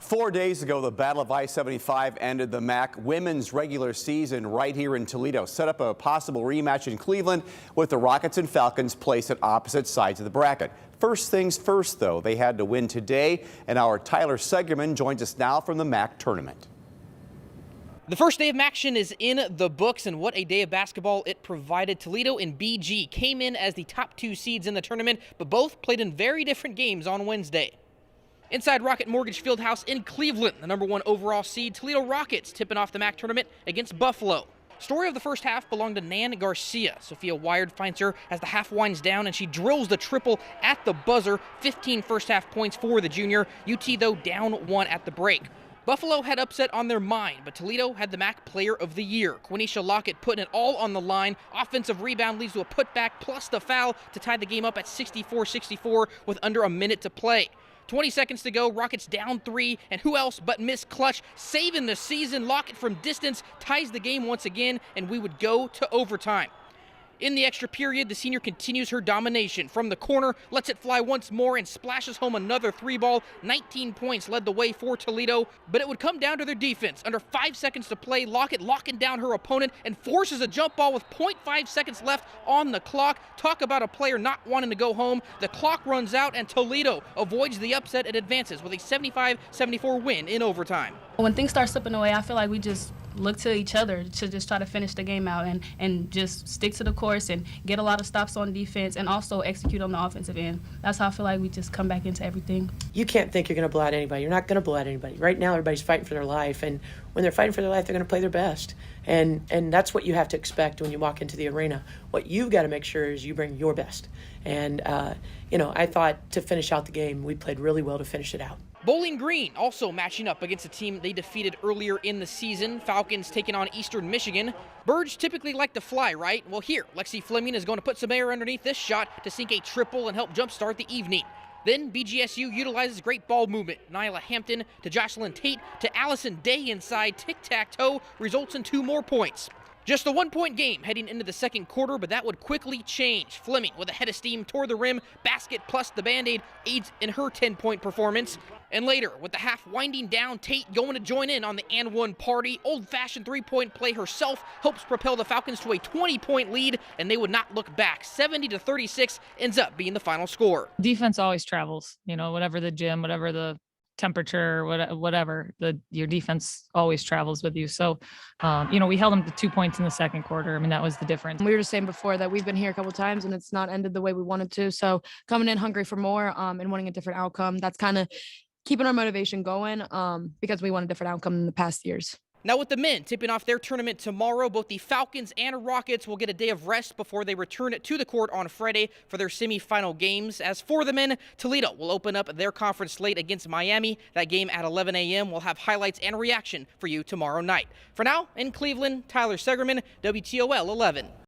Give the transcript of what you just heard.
4 days ago, the Battle of I-75 ended the MAC women's regular season right here in Toledo. Set up a possible rematch in Cleveland with the Rockets and Falcons placed at opposite sides of the bracket. First things first, though, they had to win today, and our Tyler Segerman joins us now from the MAC tournament. The first day of action is in the books, and what a day of basketball it provided. Toledo and BG came in as the top two seeds in the tournament, but both played in very different games on Wednesday. Inside Rocket Mortgage Fieldhouse in Cleveland, the #1 overall seed Toledo Rockets tipping off the MAC tournament against Buffalo. Story of the first half belonged to Nan Garcia. Sophia Wired finds her as the half winds down, and she drills the triple at the buzzer. 15 first half points for the junior. UT, though, down 1 at the break. Buffalo had upset on their mind, but Toledo had the MAC Player of the Year. Quenisha Lockett putting it all on the line. Offensive rebound leads to a putback plus the foul to tie the game up at 64-64 with under a minute to play. 20 seconds to go, Rockets down 3, and who else but Miss Clutch saving the season. Lockett from distance ties the game once again, and we would go to overtime. In the extra period, the senior continues her domination. From the corner, lets it fly once more and splashes home another 3-ball. 19 points led the way for Toledo, but it would come down to their defense. Under 5 seconds to play, Lockett locking down her opponent and forces a jump ball with 0.5 seconds left on the clock. Talk about a player not wanting to go home. The clock runs out, and Toledo avoids the upset and advances with a 75-74 win in overtime. When things start slipping away, I feel like we just look to each other to just try to finish the game out and just stick to the course and get a lot of stops on defense and also execute on the offensive end. That's how I feel like we just come back into everything. You can't think you're going to blow out anybody. You're not going to blow out anybody. Right now, everybody's fighting for their life, and when they're fighting for their life, they're going to play their best. And that's what you have to expect when you walk into the arena. What you've got to make sure is you bring your best. And, I thought to finish out the game, we played really well to finish it out. Bowling Green also matching up against a team they defeated earlier in the season. Falcons taking on Eastern Michigan. Birds typically like to fly, right? Well, here, Lexi Fleming is going to put some air underneath this shot to sink a triple and help jumpstart the evening. Then BGSU utilizes great ball movement. Nyla Hampton to Jocelyn Tate to Allison Day inside. Tic-tac-toe results in 2 more points. Just a 1-point game heading into the second quarter, but that would quickly change. Fleming with a head of steam toward the rim. Basket plus the Band-Aid aids in her 10-point performance. And later, with the half winding down, Tate going to join in on the and one party. Old-fashioned 3-point play herself helps propel the Falcons to a 20-point lead, and they would not look back. 70-36 ends up being the final score. Defense always travels, whatever the gym, whatever the temperature, whatever, your defense always travels with you. So, we held them to 2 points in the second quarter. I mean, that was the difference. We were just saying before that we've been here a couple of times and it's not ended the way we wanted to. So coming in hungry for more and wanting a different outcome, that's kind of keeping our motivation going because we want a different outcome in the past years. Now with the men tipping off their tournament tomorrow, both the Falcons and Rockets will get a day of rest before they return it to the court on Friday for their semifinal games. As for the men, Toledo will open up their conference slate against Miami. That game at 11 a.m. We'll have highlights and reaction for you tomorrow night. For now, in Cleveland, Tyler Segerman, WTOL 11.